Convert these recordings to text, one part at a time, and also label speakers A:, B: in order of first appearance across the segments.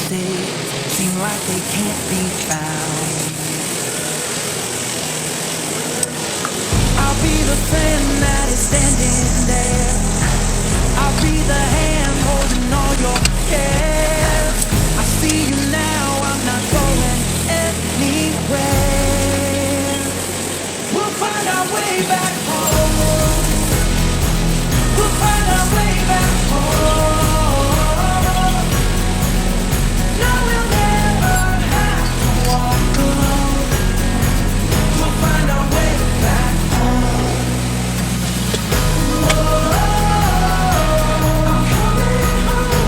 A: promises seem like they can't be found. I'll be the friend that is standing there. I'll be the hand holding all your cares. I see you now, I'm not going anywhere. We'll find our way back home. We'll find our way back home. No, we'll never have to walk alone. We'll find our way back home. I'm coming home.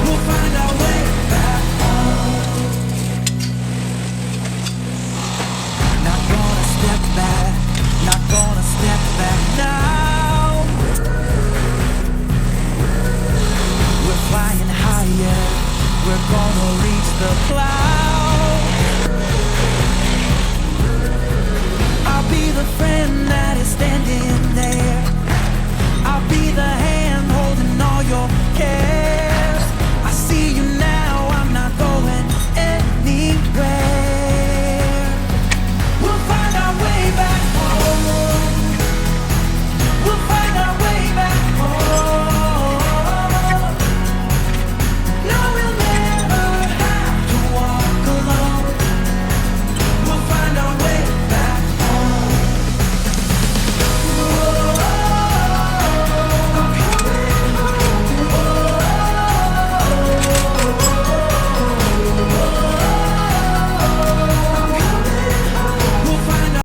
A: We'll find our way back home. Not gonna step back, not gonna step back now. We're flying higher, we're gonna reach the clouds.